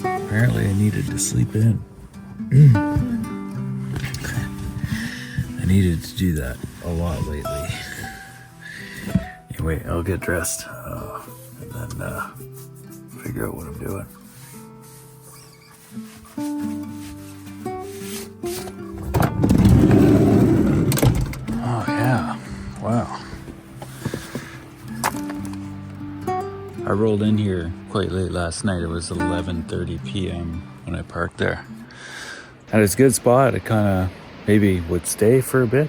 Apparently I needed to sleep in. I needed to do that a lot lately. Anyway, I'll get dressed and then figure out what I'm doing. Oh yeah, wow. I rolled in here quite late last night. It was 11:30 p.m. when I parked there. And it's a good spot. I kind of maybe would stay for a bit,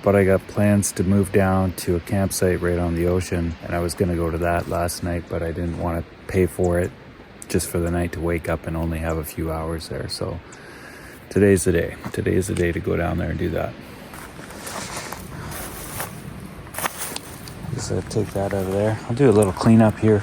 but I got plans to move down to a campsite right on the ocean, and I was going to go to that last night, but I didn't want to pay for it just for the night to wake up and only have a few hours there. So today's the day. Today's the day to go down there and do that. So take that out of there. I'll do a little cleanup here.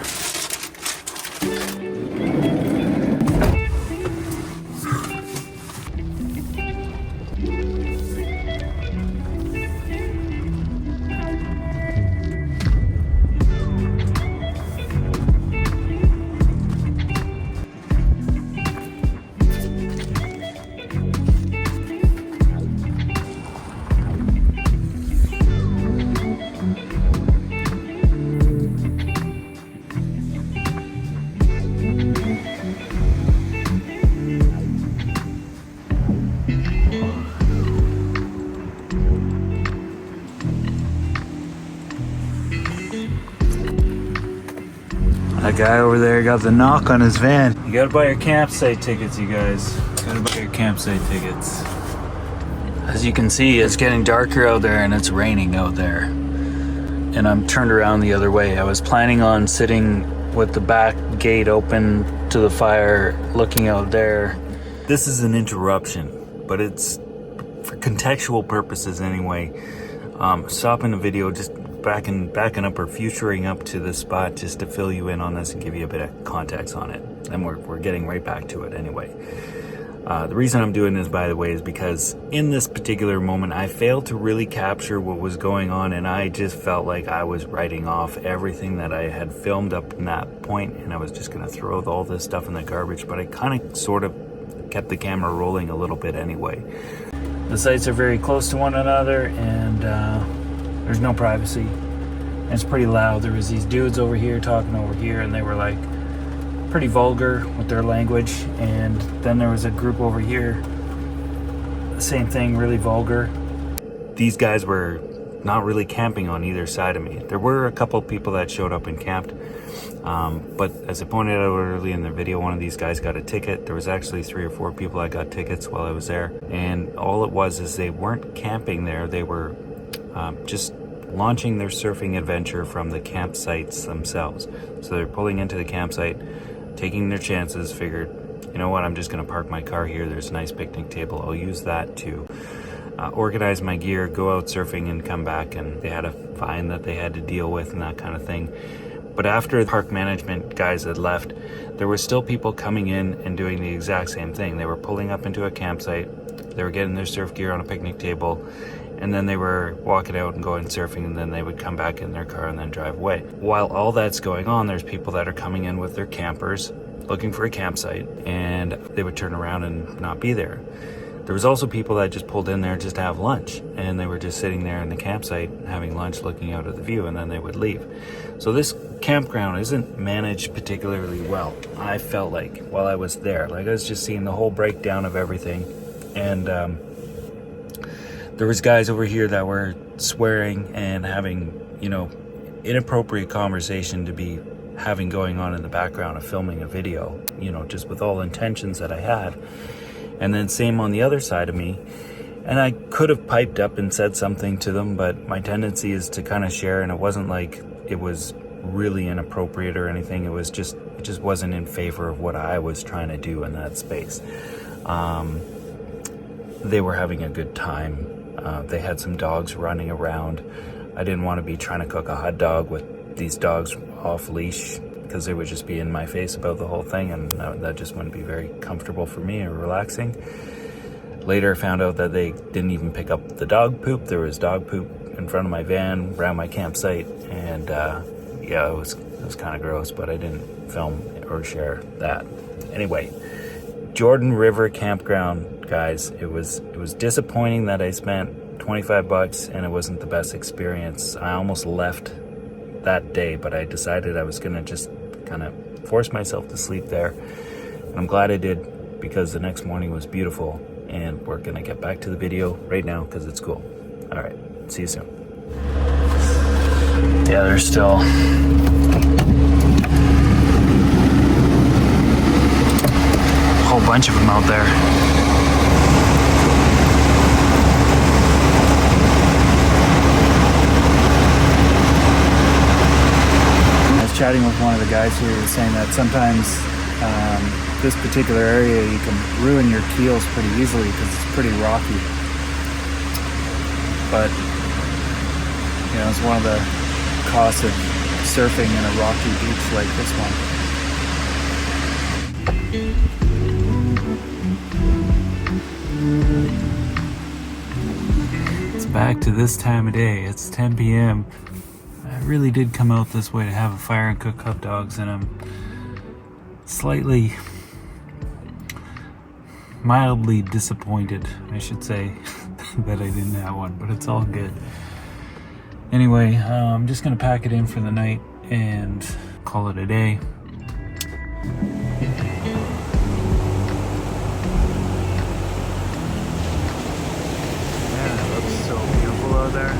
That guy over there got the knock on his van. You gotta buy your campsite tickets, you guys. You gotta buy your campsite tickets. As you can see, it's getting darker out there and it's raining out there. And I'm turned around the other way. I was planning on sitting with the back gate open to the fire, looking out there. This is an interruption, but it's for contextual purposes anyway. Stopping the video, just backing up or futuring up to this spot just to fill you in on this and give you a bit of context on it. And we're getting right back to it anyway. The reason I'm doing this, by the way, is because in this particular moment, I failed to really capture what was going on, and I just felt like I was writing off everything that I had filmed up in that point, and I was just going to throw all this stuff in the garbage, but I kind of sort of kept the camera rolling a little bit anyway. The sites are very close to one another, and there's no privacy. And it's pretty loud. There was these dudes over here talking over here, and they were like pretty vulgar with their language. And then there was a group over here, same thing, really vulgar. These guys were not really camping on either side of me. There were a couple people that showed up and camped, but as I pointed out early in the video, one of these guys got a ticket. There was actually 3 or 4 people that got tickets while I was there, and all it was is they weren't camping there. They were just launching their surfing adventure from the campsites themselves. So they're pulling into the campsite, taking their chances, figured, you know what, I'm just going to park my car here. There's a nice picnic table. I'll use that to organize my gear, go out surfing, and come back. And they had a fine that they had to deal with and that kind of thing. But after the park management guys had left, there were still people coming in and doing the exact same thing. They were pulling up into a campsite. They were getting their surf gear on a picnic table, and then they were walking out and going surfing, and then they would come back in their car and then drive away. While all that's going on, there's people that are coming in with their campers looking for a campsite, and they would turn around and not be there. There was also people that just pulled in there just to have lunch, and they were just sitting there in the campsite having lunch, looking out at the view, and then they would leave. So this campground isn't managed particularly well, I felt like, while I was there. Like, I was just seeing the whole breakdown of everything, and there was guys over here that were swearing and having, you know, inappropriate conversation to be having going on in the background of filming a video, you know, just with all intentions that I had. And then same on the other side of me. And I could have piped up and said something to them, but my tendency is to kind of share, and it wasn't like it was really inappropriate or anything. It just wasn't in favor of what I was trying to do in that space. They were having a good time. They had some dogs running around. I didn't want to be trying to cook a hot dog with these dogs off leash, because they would just be in my face about the whole thing, and that just wouldn't be very comfortable for me or relaxing. Later I found out that they didn't even pick up the dog poop. There was dog poop in front of my van around my campsite, and yeah, it was kind of gross, but I didn't film or share that. Anyway, Jordan River Campground, guys, it was disappointing that I spent 25 bucks and it wasn't the best experience. I almost left that day, but I decided I was gonna just kind of force myself to sleep there, and I'm glad I did, because the next morning was beautiful. And we're gonna get back to the video right now because it's cool. All right, see you soon. Yeah, there's still a whole bunch of them out there. I was chatting with one of the guys here who was saying that sometimes this particular area you can ruin your keels pretty easily because it's pretty rocky. But you know, it's one of the costs of surfing in a rocky beach like this one. It's back to this time of day. It's 10 p.m. I really did come out this way to have a fire and cook hot dogs, and I'm slightly, mildly disappointed, I should say, that I didn't have one, but it's all good. Anyway, I'm just gonna pack it in for the night and call it a day. Man, it looks so beautiful out there.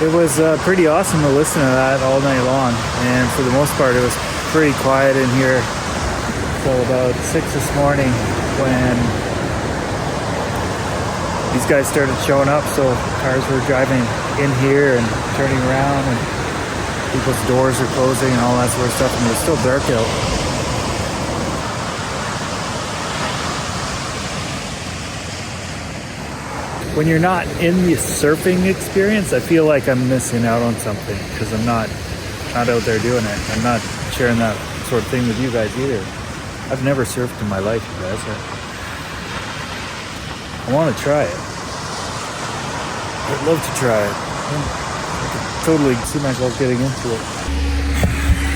It was pretty awesome to listen to that all night long, and for the most part it was pretty quiet in here till about 6 this morning when these guys started showing up. So cars were driving in here and turning around, and people's doors are closing and all that sort of stuff, and it was still dark out. When you're not in the surfing experience, I feel like I'm missing out on something because I'm not out there doing it. I'm not sharing that sort of thing with you guys either. I've never surfed in my life, you guys. I want to try it. I'd love to try it. I could totally see myself getting into it.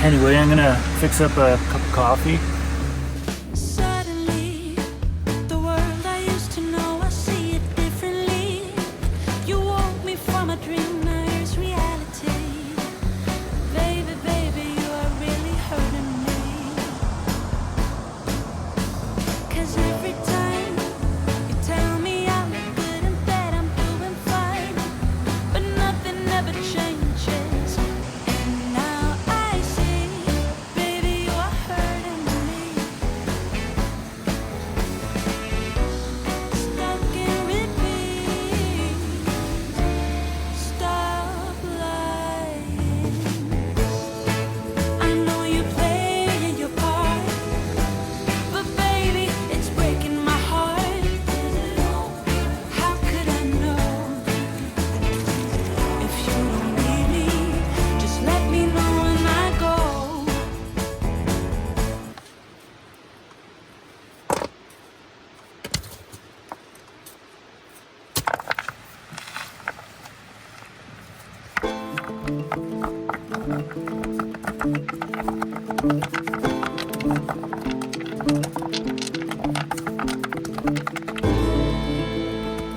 Anyway, I'm gonna fix up a cup of coffee.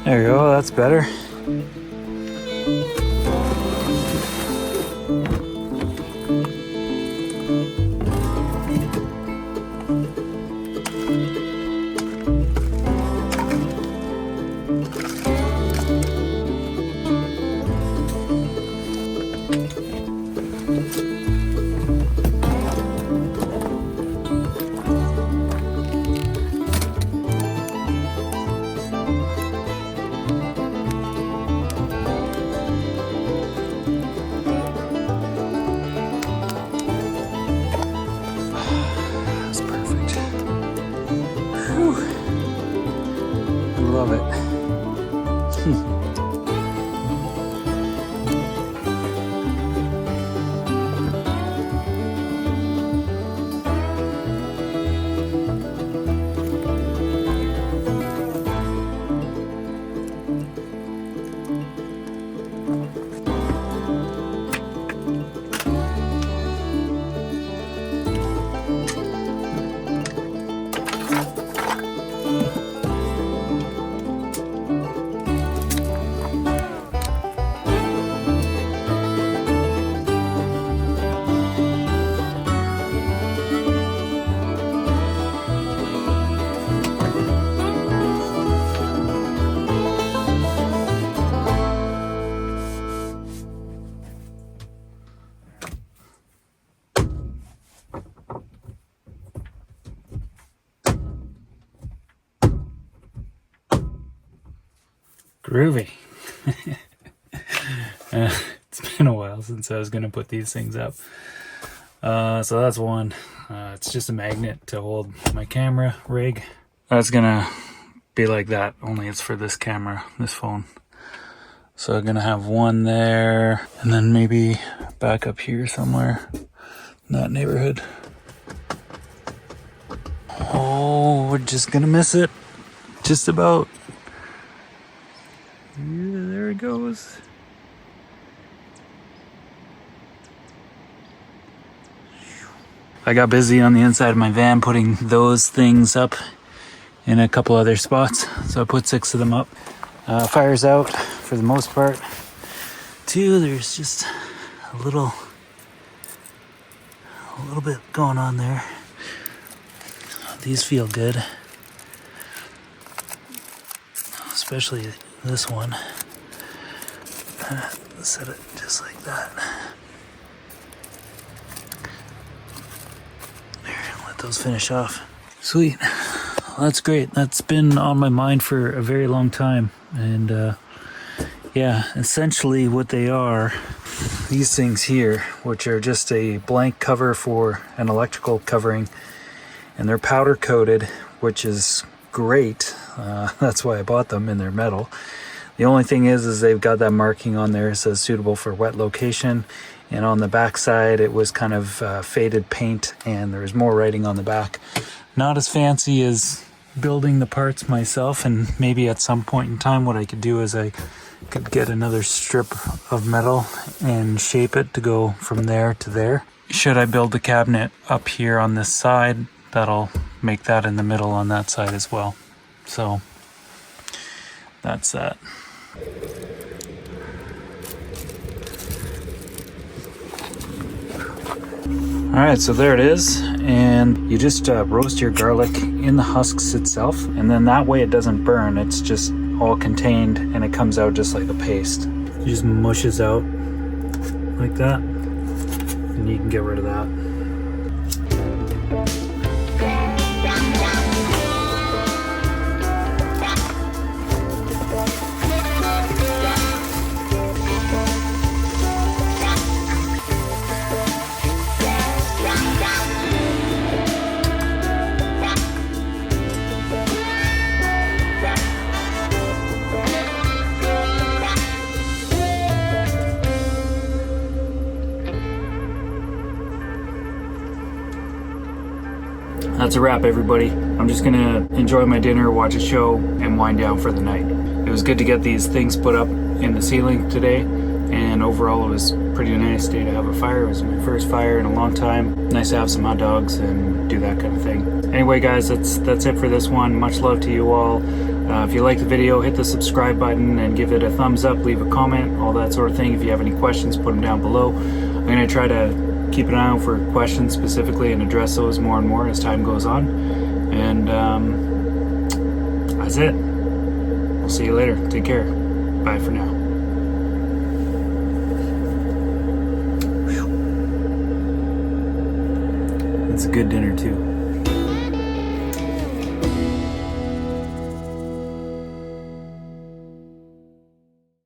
There you go, that's better. Groovy. It's been a while since I was gonna put these things up. So that's one. It's just a magnet to hold my camera rig. That's gonna be like that, only it's for this camera, this phone. So I'm gonna have one there, and then maybe back up here somewhere in that neighborhood. Oh, we're just gonna miss it. Just about. Yeah, there it goes. I got busy on the inside of my van putting those things up in a couple other spots. So I put 6 of them up. Fire's out for the most part. 2, there's just a little bit going on there. These feel good. Especially this one. Set it just like that. There, let those finish off. Sweet. Well, that's great. That's been on my mind for a very long time. And yeah, essentially what they are, these things here, which are just a blank cover for an electrical covering, and they're powder coated, which is great. That's why I bought them, and they're metal. The only thing is they've got that marking on there. It says suitable for wet location, and on the back side it was kind of faded paint, and there's more writing on the back. Not as fancy as building the parts myself, and maybe at some point in time what I could do is I could get another strip of metal and shape it to go from there to there. Should I build the cabinet up here on this side, that'll make that in the middle on that side as well. So that's that. Alright, so there it is, and you just roast your garlic in the husks itself, and then that way it doesn't burn. It's just all contained and it comes out just like a paste. It just mushes out like that, and you can get rid of that. That's a wrap, everybody. I'm just gonna enjoy my dinner, watch a show, and wind down for the night. It was good to get these things put up in the ceiling today, and overall it was a pretty nice day to have a fire. It was my first fire in a long time. Nice to have some hot dogs and do that kind of thing. Anyway, guys, that's it for this one. Much love to you all. If you like the video, hit the subscribe button and give it a thumbs up, leave a comment, all that sort of thing. If you have any questions, put them down below. I'm gonna try to keep an eye out for questions specifically and address those more and more as time goes on. And that's it. We'll see you later. Take care. Bye for now. It's a good dinner too.